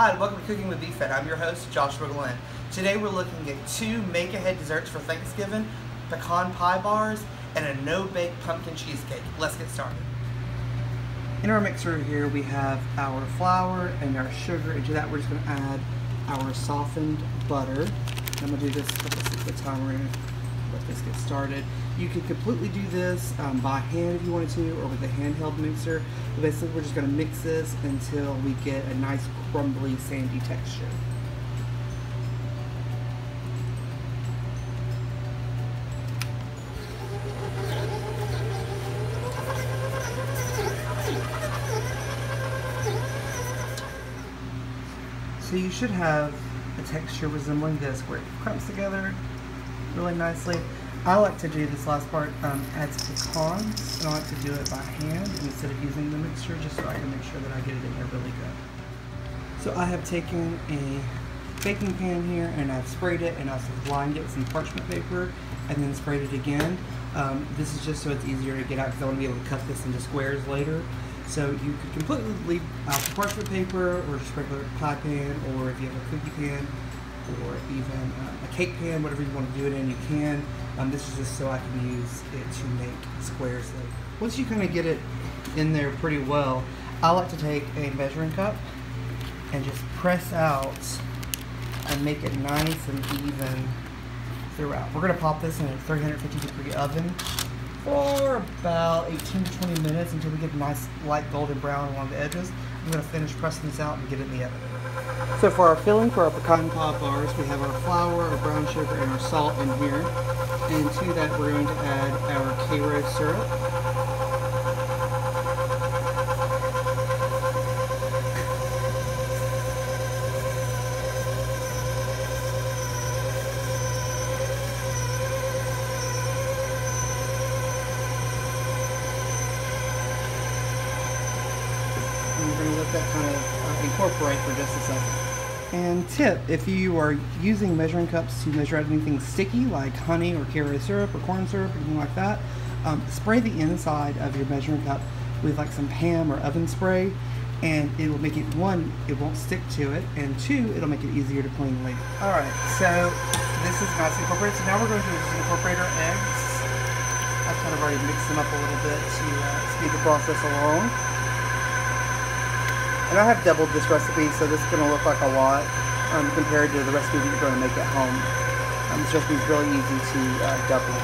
Hi, welcome to Cooking with Beef Fed. I'm your host, Joshua Glenn. Today we're looking at 2 make-ahead desserts for Thanksgiving, pecan pie bars, and a no-bake pumpkin cheesecake. Let's get started. In our mixer here we have our flour and our sugar. Into that we're just going to add our softened butter. I'm going to do this a couple of at a time. We're going to let this get started. You could completely do this by hand if you wanted to, or with a handheld mixer. But basically we're just going to mix this until we get a nice crumbly sandy texture. So you should have a texture resembling this where it crumps together really nicely. I like to do this last part, add some pecans, and I like to do it by hand instead of using the mixture, just so I can make sure that I get it in there really good. So I have taken a baking pan here and I've sprayed it and also lined it with some parchment paper and then sprayed it again. This is just so it's easier to get out because I want to be able to cut this into squares later. So you could completely leave out the parchment paper or just regular pie pan, or if you have a cookie pan or even a cake pan, whatever you want to do it in, you can. This is just so I can use it to make squares later. Once you kind of get it in there pretty well, I like to take a measuring cup and just press out and make it nice and even throughout. We're going to pop this in a 350-degree oven for about 18 to 20 minutes until we get a nice light golden brown along the edges. I'm going to finish pressing this out and get it in the oven. So for our filling for our pecan pie bars, we have our flour, our brown sugar, and our salt in here. And to that we're going to add our Karo syrup. And we're going to let that kind of incorporate for just a second. And tip, if you are using measuring cups to measure out anything sticky like honey or Karo syrup or corn syrup or anything like that, spray the inside of your measuring cup with like some Pam or oven spray, and it will make it, one, it won't stick to it, and two, it'll make it easier to clean later. Alright, so this is nice and incorporated. So now we're going to just incorporate our eggs. I've kind of already mixed them up a little bit to speed the process along. And I have doubled this recipe, so this is going to look like a lot compared to the recipe that you're going to make at home. This recipe is really easy to double.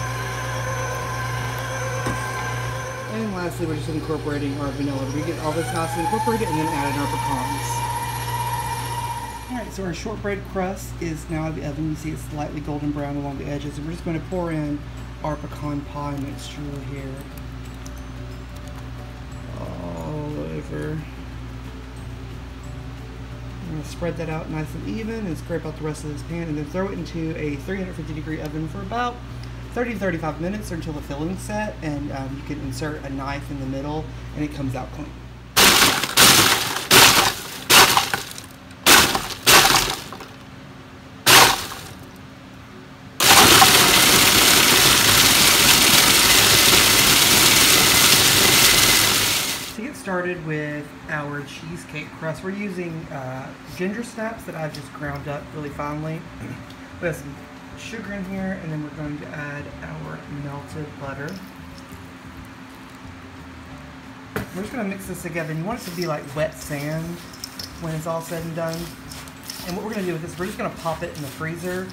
And lastly, we're just incorporating our vanilla. We get all this nice and incorporated and then add in our pecans. Alright, so our shortbread crust is now out of the oven. You see it's slightly golden brown along the edges. And we're just going to pour in our pecan pie mixture here. All over. I'm going to spread that out nice and even and scrape out the rest of this pan, and then throw it into a 350-degree oven for about 30 to 35 minutes or until the filling's set, and you can insert a knife in the middle and it comes out clean. Started with our cheesecake crust. We're using ginger snaps that I've just ground up really finely. We have some sugar in here, and then we're going to add our melted butter. We're just going to mix this together, and you want it to be like wet sand when it's all said and done. And what we're going to do with this, we're just going to pop it in the freezer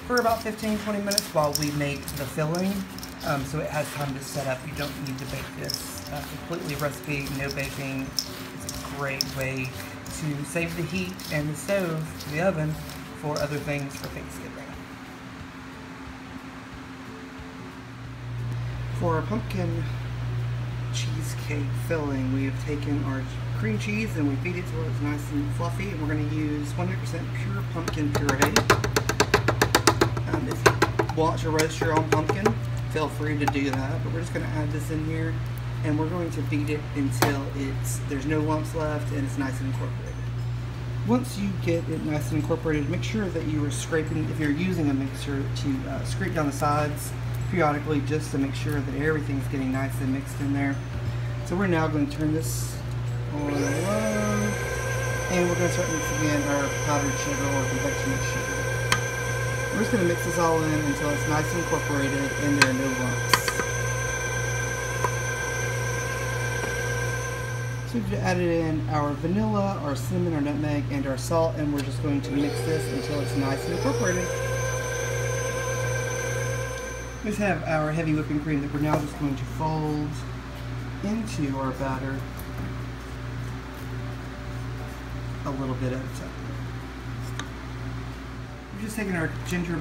for about 15-20 minutes while we make the filling, so it has time to set up. You don't need to bake this completely recipe, no baking. It's a great way to save the heat and the stove, the oven, for other things for Thanksgiving. For our pumpkin cheesecake filling, we have taken our cream cheese and we feed it so it's nice and fluffy, and we're going to use 100% pure pumpkin puree. If you want to roast your own pumpkin, feel free to do that, but we're just going to add this in here. And we're going to beat it until there's no lumps left and it's nice and incorporated. Once you get it nice and incorporated, make sure that you are scraping, if you're using a mixer, to scrape down the sides periodically just to make sure that everything's getting nice and mixed in there. So we're now going to turn this on low. And we're going to start mixing in our powdered sugar or confectionate sugar. We're just going to mix this all in until it's nice and incorporated and there are no lumps. So we've added in our vanilla, our cinnamon, our nutmeg, and our salt, and we're just going to mix this until it's nice and incorporated. We just have our heavy whipping cream that we're now just going to fold into our batter a little bit at a time. We're just taking our ginger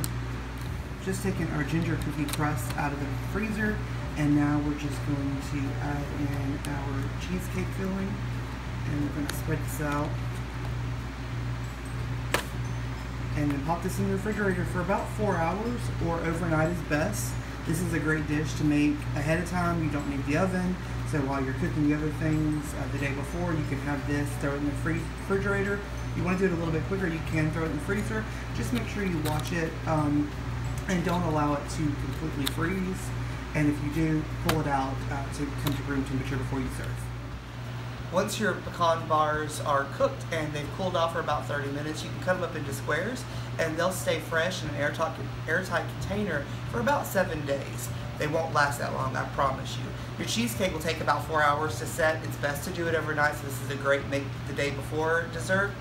cookie crust out of the freezer, and now we're just going to add in our cheesecake filling, and we're going to spread this out and then pop this in the refrigerator for about 4 hours, or overnight is best. This is a great dish to make ahead of time. You don't need the oven, so while you're cooking the other things the day before, you can have this, throw it in the refrigerator. If you want to do it a little bit quicker, you can throw it in the freezer. Just make sure you watch it and don't allow it to completely freeze. And if you do, pull it out to come to room temperature before you serve. Once your pecan bars are cooked and they've cooled off for about 30 minutes, you can cut them up into squares, and they'll stay fresh in an airtight container for about 7 days. They won't last that long, I promise you. Your cheesecake will take about 4 hours to set. It's best to do it overnight, so this is a great make the day before dessert.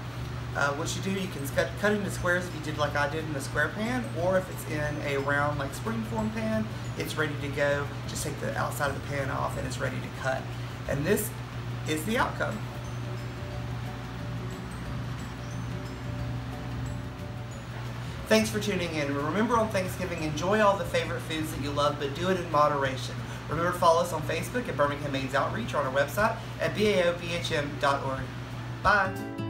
What you do, you can cut into squares if you did like I did in a square pan, or if it's in a round like springform pan, it's ready to go. Just take the outside of the pan off and it's ready to cut. And this is the outcome. Thanks for tuning in. Remember, on Thanksgiving, enjoy all the favorite foods that you love, but do it in moderation. Remember to follow us on Facebook at Birmingham AIDS Outreach, or on our website at baobhm.org. Bye.